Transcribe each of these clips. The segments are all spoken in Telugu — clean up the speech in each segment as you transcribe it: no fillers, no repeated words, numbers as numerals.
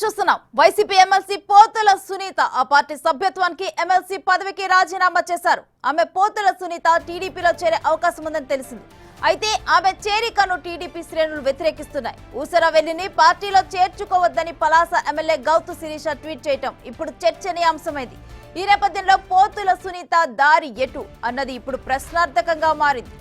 చూస్తున్నాం వైసీపీ ఎమ్మెల్సీ పోతుల సునీత ఆ పార్టీ సభ్యత్వానికి ఎమ్మెల్సీ పదవికి రాజీనామా చేశారు. ఆమె పోతుల సునీత టీడీపీలో చేరే అవకాశం ఉందని తెలిసింది. అయితే ఆమె చేరికను టీడీపీ శ్రేణులు వ్యతిరేకిస్తున్నాయి. ఊసరవెల్లిని పార్టీలో చేర్చుకోవద్దని పలాస ఎమ్మెల్యే గౌతు శిరీష ట్వీట్ చేయటం ఇప్పుడు చర్చనీయాంశమైంది. ఈ నేపథ్యంలో పోతుల సునీత దారి ఎటు అన్నది ఇప్పుడు ప్రశ్నార్థకంగా మారింది.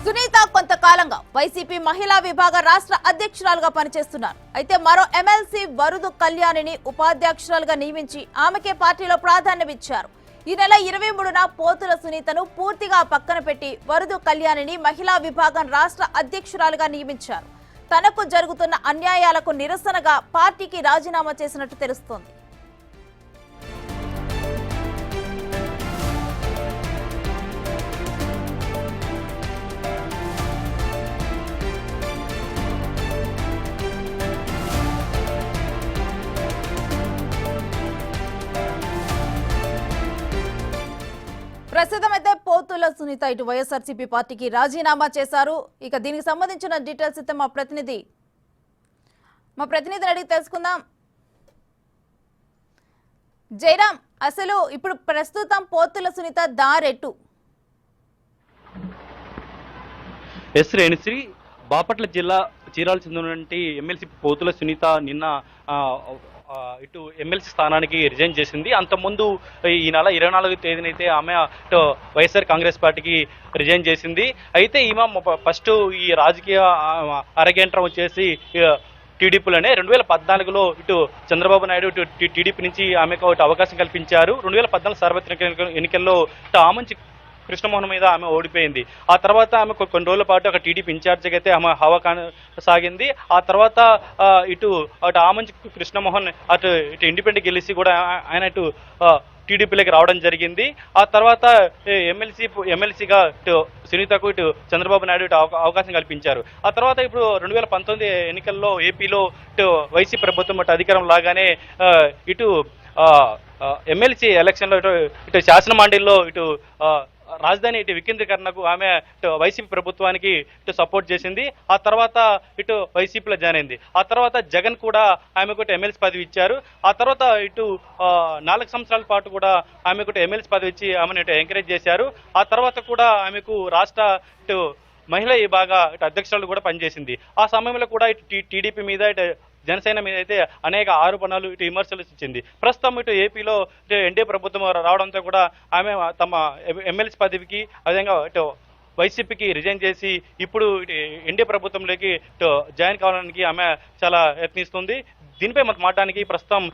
సునీత కొంతకాలంగా వైసీపీ మహిళా విభాగ రాష్ట్ర అధ్యక్షురాలుగా పనిచేస్తున్నారు. అయితే మరో ఎమ్మెల్సీ వరుదు కళ్యాణిని ఉపాధ్యక్షురాలుగా నియమించి ఆమెకే పార్టీలో ప్రాధాన్యమిచ్చారు. ఈ నెల 23న పోతుల సునీతను పూర్తిగా పక్కన పెట్టి వరుదు కళ్యాణిని మహిళా విభాగం రాష్ట్ర అధ్యక్షురాలుగా నియమించారు. తనకు జరుగుతున్న అన్యాయాలకు నిరసనగా పార్టీకి రాజీనామా చేసినట్టు తెలుస్తోంది. ప్రస్తుతం అయితే పోతుల సునీత ఇటు వైఎస్ఆర్సీపీ పార్టీకి రాజీనామా చేశారు. ఇక దీనికి సంబంధించిన డీటెయిల్స్ అయితే మా ప్రతినిధిని అడిగి తెలుసుకుందాం. జయరాం, అసలు ఇప్పుడు ప్రస్తుతం పోతుల సునీత దారెట్టు? ఎస్ రేణుశ్రీ, బాపట్ల జిల్లా చీరాల చెందినటువంటి ఎమ్మెల్సీ పోతుల సునీత నిన్న ఇటు ఎమ్మెల్సీ స్థానానికి రిజైన్ చేసింది. అంతకుముందు ఈ నెల 24వ తేదీనైతే ఆమె వైఎస్ఆర్ కాంగ్రెస్ పార్టీకి రిజైన్ చేసింది. అయితే ఈమె ఫస్ట్ ఈ రాజకీయ అరగంటం వచ్చేసి టీడీపీలోనే 2014లో ఇటు చంద్రబాబు నాయుడు ఇటు టీడీపీ నుంచి ఆమెకు అవకాశం కల్పించారు. 2014 సార్వత్రిక ఎన్నికల్లో ఆమంచి కృష్ణమోహన్ మీద ఆమె ఓడిపోయింది. ఆ తర్వాత ఆమె కొన్ని రోజుల పాటు ఒక టీడీపీ ఇన్ఛార్జిగా అయితే ఆమె హవా సాగింది. ఆ తర్వాత అటు ఆమంచి కృష్ణమోహన్ ఇటు ఇండిపెండెంట్ గెలిచి కూడా ఆయన ఇటు టీడీపీలోకి రావడం జరిగింది. ఆ తర్వాత ఎమ్మెల్సీగా ఇటు సునీతకు ఇటు చంద్రబాబు నాయుడు ఇటు అవకాశం కల్పించారు. ఆ తర్వాత ఇప్పుడు 2019 ఎన్నికల్లో ఏపీలో ఇటు వైసీపీ ప్రభుత్వం ఇటు అధికారం లాగానే ఇటు ఎమ్మెల్సీ ఎలక్షన్లో ఇటు శాసన మండలిలో ఇటు రాజధాని ఇటు వికేంద్రీకరణకు ఆమె ఇటు వైసీపీ ప్రభుత్వానికి ఇటు సపోర్ట్ చేసింది. ఆ తర్వాత ఇటు వైసీపీలో జాయిన్ అయింది. ఆ తర్వాత జగన్ కూడా ఆమెకు ఇటు ఎమ్మెల్సీ పదవి ఇచ్చారు. ఆ తర్వాత ఇటు 4 సంవత్సరాల పాటు కూడా ఆమెకు ఇటు ఎమ్మెల్సీ పదవి ఇచ్చి ఆమెను ఇటు ఎంకరేజ్ చేశారు. ఆ తర్వాత కూడా ఆమెకు రాష్ట్ర ఇటు మహిళా విభాగ ఇటు అధ్యక్షురాలు కూడా పనిచేసింది. ఆ సమయంలో కూడా ఇటు టీడీపీ మీద ఇటు జనసేన మీద అయితే అనేక ఆరోపణలు ఇటు విమర్శలు ఇచ్చింది. ప్రస్తుతం ఇటు ఏపీలో ఇటు ఎన్డీఏ ప్రభుత్వం రావడంతో కూడా ఆమె తమ ఎమ్మెల్సీ పదవికి అదేవిధంగా ఇటు వైసీపీకి రిజైన్ చేసి ఇప్పుడు ఇటు ఎన్డీఏ ప్రభుత్వంలోకి ఇటు జాయిన్ కావడానికి ఆమె చాలా యత్నిస్తుంది. దీనిపై మనకు మాట్లాడడానికి ప్రస్తుతం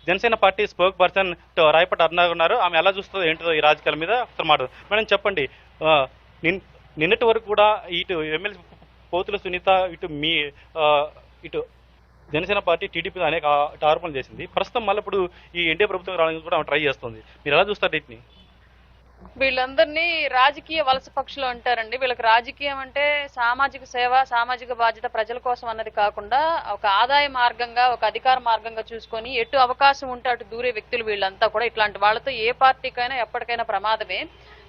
జనసేన పార్టీ స్పోక్ పర్సన్ రాయపటి అరుణ ఉన్నారు. ఆమె ఎలా చూస్తుందో ఏంటో ఈ రాజకీయాల మీద మాట. మేడం చెప్పండి, నిన్నటి వరకు కూడా ఇటు ఎమ్మెల్సీ పోతుల సునీత ఇటు జనసేన పార్టీ టీడీపీ అనేక ఆరోపణలు చేసింది. ప్రస్తుతం మళ్ళీ ఇప్పుడు ఈ ఎన్డీఏ ప్రభుత్వం రావడానికి కూడా ట్రై చేస్తుంది. మీరు ఎలా చూస్తారు వీటిని? వీళ్ళందరినీ రాజకీయ వలస పక్షులు అంటారండి. వీళ్ళకి రాజకీయం అంటే సామాజిక సేవ, సామాజిక బాధ్యత ప్రజల కోసం అన్నది కాకుండా ఒక ఆదాయ మార్గంగా, ఒక అధికార మార్గంగా చూసుకొని ఎటు అవకాశం ఉంటే అటు దూరే వ్యక్తులు వీళ్ళంతా కూడా. ఇట్లాంటి వాళ్ళతో ఏ పార్టీకైనా ఎప్పటికైనా ప్రమాదమే.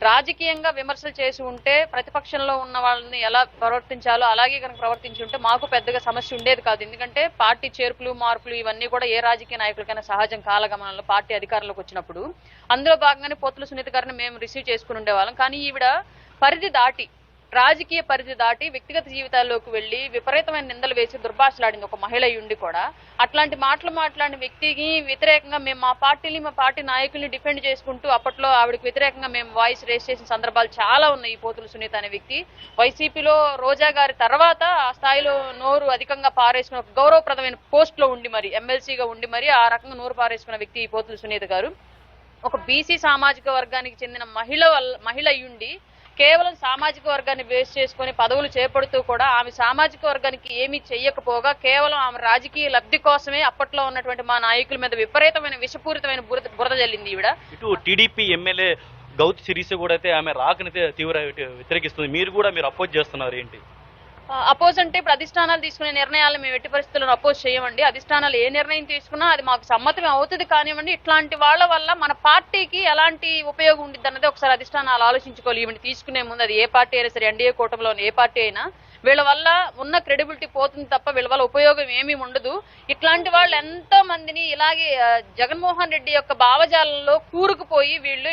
రాజకీయంగా విమర్శలు చేసి ఉంటే ప్రతిపక్షంలో ఉన్న వాళ్ళని ఎలా ప్రవర్తించాలో అలాగే కనుక ప్రవర్తించి ఉంటే మాకు పెద్దగా సమస్య ఉండేది కాదు. ఎందుకంటే పార్టీ చేర్పులు మార్పులు ఇవన్నీ కూడా ఏ రాజకీయ నాయకులకైనా సహజం కాలగమనంలో పార్టీ అధికారంలోకి వచ్చినప్పుడు. అందులో భాగంగానే పోతుల సునీత గారిని మేము రిసీవ్ చేసుకుని ఉండేవాళ్ళం. కానీ ఈవిడ పరిధి దాటి, రాజకీయ పరిధి దాటి వ్యక్తిగత జీవితాల్లోకి వెళ్లి విపరీతమైన నిందలు వేసి దుర్భాషలాడింది ఒక మహిళ ఉండి కూడా. అట్లాంటి మాటలు మాట్లాడిన వ్యక్తికి వ్యతిరేకంగా మేము మా పార్టీ నాయకుల్ని డిఫెండ్ చేసుకుంటూ అప్పట్లో ఆవిడకి వ్యతిరేకంగా మేము వాయిస్ రేస్ చేసిన సందర్భాలు చాలా ఉన్నాయి. ఈ పోతుల సునీత అనే వ్యక్తి వైసీపీలో రోజా గారి తర్వాత ఆ స్థాయిలో నోరు అధికంగా పారేసుకున్న ఒక గౌరవప్రదమైన పోస్ట్ లో ఉండి మరి ఎమ్మెల్సీగా ఉండి మరి ఆ రకంగా నోరు పారేసుకున్న వ్యక్తి ఈ పోతుల సునీత గారు. ఒక బీసీ సామాజిక వర్గానికి చెందిన మహిళ అయ్యుండి కేవలం సామాజిక వర్గాన్ని బేస్ చేసుకుని పదవులు చేపడుతూ కూడా ఆమె సామాజిక వర్గానికి ఏమీ చెయ్యకపోగా కేవలం ఆమె రాజకీయ లబ్ధి కోసమే అప్పట్లో ఉన్నటువంటి మా నాయకుల మీద విపరీతమైన విషపూరితమైన బురద జల్లింది ఈవిడ. ఇటు టీడీపీ ఎమ్మెల్యే గౌతు శిరీష కూడా అయితే ఆమె రాకనైతే తీవ్ర వ్యతిరేకిస్తుంది. మీరు అపోజ్ చేస్తున్నారు ఏంటి? అపోజ్ అంటే ఇప్పుడు అధిష్టానాలు తీసుకునే నిర్ణయాలు మేము ఎట్టి పరిస్థితుల్లో అపోజ్ చేయమండి. అధిష్టానాలు ఏ నిర్ణయం తీసుకున్నా అది మాకు సమ్మతమే అవుతుంది కానివ్వండి. ఇట్లాంటి వాళ్ళ వల్ల మన పార్టీకి ఎలాంటి ఉపయోగం ఉండిద్ది అన్నది ఒకసారి అధిష్టానాలు ఆలోచించుకోవాలి. ఈవెన్ తీసుకునే ముందు అది ఏ పార్టీ అయినా సరే, ఎన్డీఏ కూటమిలోని ఏ పార్టీ అయినా వీళ్ళ వల్ల ఉన్న క్రెడిబిలిటీ పోతుంది తప్ప వీళ్ళ వల్ల ఉపయోగం ఏమీ ఉండదు. ఇట్లాంటి వాళ్ళు ఎంతో మందిని ఇలాగే జగన్మోహన్ రెడ్డి యొక్క భావజాలంలో కూరుకుపోయి వీళ్ళ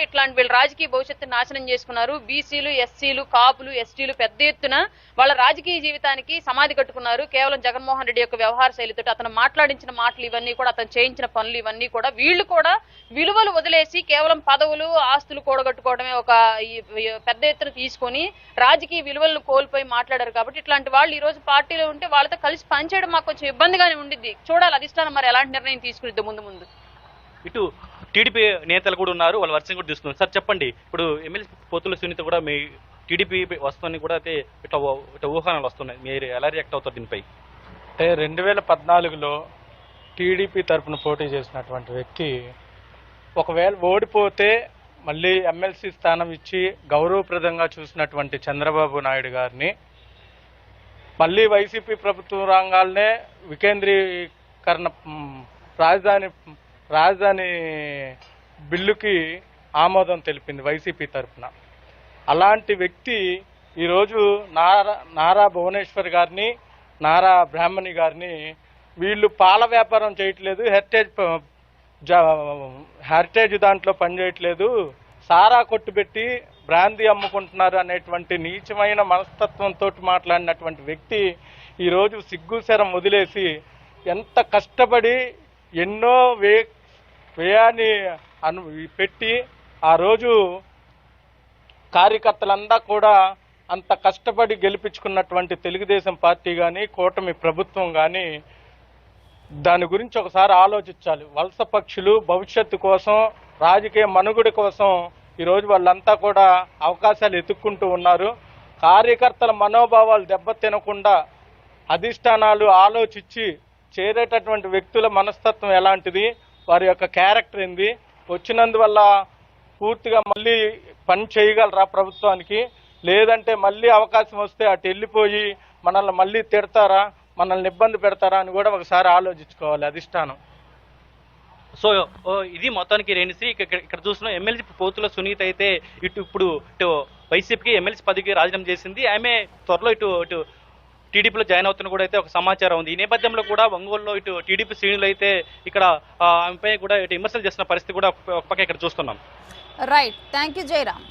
రాజకీయ భవిష్యత్తు నాశనం చేసుకున్నారు. బీసీలు, ఎస్సీలు, కాపులు, ఎస్టీలు పెద్ద ఎత్తున వాళ్ళ రాజకీయ జీవితానికి సమాధి కట్టుకున్నారు. కేవలం జగన్మోహన్ రెడ్డి యొక్క వ్యవహార శైలితో అతను మాట్లాడించిన మాటలు ఇవన్నీ కూడా, అతను చేయించిన పనులు ఇవన్నీ కూడా వీళ్ళు కూడా విలువలు వదిలేసి కేవలం పదవులు, ఆస్తులు కూడగట్టుకోవడమే ఒక పెద్ద ఎత్తున తీసుకొని రాజకీయ విలువలను కోల్పోయి మాట్లాడారు. కాబట్టి ఇట్లాంటి వాళ్ళు ఈ రోజు పార్టీలో ఉంటే వాళ్ళతో కలిసి పనిచేయడం మాకు కొంచెం ఇబ్బందిగానే ఉండిద్ది. చూడాలి అధిష్టానం మరి ఎలాంటి నిర్ణయం తీసుకునిద్ది ముందు. ఇటు టీడీపీ నేతలు కూడా ఉన్నారు, వాళ్ళ వర్షం కూడా తీసుకున్నారు. సార్ చెప్పండి, ఇప్పుడు ఎమ్మెల్సీ పోతుల సునీత కూడా మీ టీడీపీ వస్తుందని కూడా అయితే ఇట్లా ఊహానాలు వస్తున్నాయి, మీరు ఎలా రియాక్ట్ అవుతారు దీనిపై? అంటే 2014లో టీడీపీ తరఫున పోటీ చేసినటువంటి వ్యక్తి ఒకవేళ ఓడిపోతే మళ్ళీ ఎమ్మెల్సీ స్థానం ఇచ్చి గౌరవప్రదంగా చూసినటువంటి చంద్రబాబు నాయుడు గారిని మళ్ళీ వైసీపీ ప్రభుత్వ రంగాలనే వికేంద్రీకరణ రాజధాని బిల్లుకి ఆమోదం తెలిపింది వైసీపీ తరఫున. అలాంటి వ్యక్తి ఈరోజు నారా భువనేశ్వర్ గారిని, నారా బ్రాహ్మణి గారిని వీళ్ళు పాల వ్యాపారం చేయట్లేదు, హెరిటేజ్ దాంట్లో పనిచేయట్లేదు, సారా కొట్టుబెట్టి బ్రాందీ అమ్ముకుంటున్నారు అనేటువంటి నీచమైన మనస్తత్వంతో మాట్లాడినటువంటి వ్యక్తి ఈరోజు సిగ్గుశరం వదిలేసి ఎంత కష్టపడి ఎన్నో వ్యయాన్ని పెట్టి ఆ రోజు కార్యకర్తలంతా కూడా అంత కష్టపడి గెలిపించుకున్నటువంటి తెలుగుదేశం పార్టీ కానీ, కూటమి ప్రభుత్వం కానీ దాని గురించి ఒకసారి ఆలోచించాలి. వలస పక్షులు భవిష్యత్తు కోసం, రాజకీయ మనుగడ కోసం ఈరోజు వాళ్ళంతా కూడా అవకాశాలు ఎత్తుక్కుంటూ ఉన్నారు. కార్యకర్తల మనోభావాలు దెబ్బతినకుండా అధిష్టానాలు ఆలోచించి చేరేటటువంటి వ్యక్తుల మనస్తత్వం ఎలాంటిది, వారి యొక్క క్యారెక్టర్ ఏంది, వచ్చినందువల్ల పూర్తిగా మళ్ళీ పని చేయగలరా ప్రభుత్వానికి, లేదంటే మళ్ళీ అవకాశం వస్తే అటు వెళ్ళిపోయి మనల్ని మళ్ళీ తిడతారా, మనల్ని ఇబ్బంది పెడతారా అని కూడా ఒకసారి ఆలోచించుకోవాలి అధిష్టానం. సో ఇది మొత్తానికి రేణుశ్రీ ఇక్కడ చూస్తున్నాం. ఎమ్మెల్సీ పోతుల సునీత అయితే ఇప్పుడు వైసీపీకి ఎమ్మెల్సీ పదవికి రాజీనామా చేసింది. ఆమె త్వరలో ఇటు టీడీపీలో జాయిన్ అవుతున్న కూడా అయితే ఒక సమాచారం ఉంది. ఈ నేపథ్యంలో కూడా ఒంగోలులో ఇటు టీడీపీ శ్రేణులు అయితే ఇక్కడ ఆమెపై కూడా ఇటు విమర్శలు చేస్తున్న పరిస్థితి కూడా ఒక పక్క ఇక్కడ చూస్తున్నాం. Right, thank you Jayaram.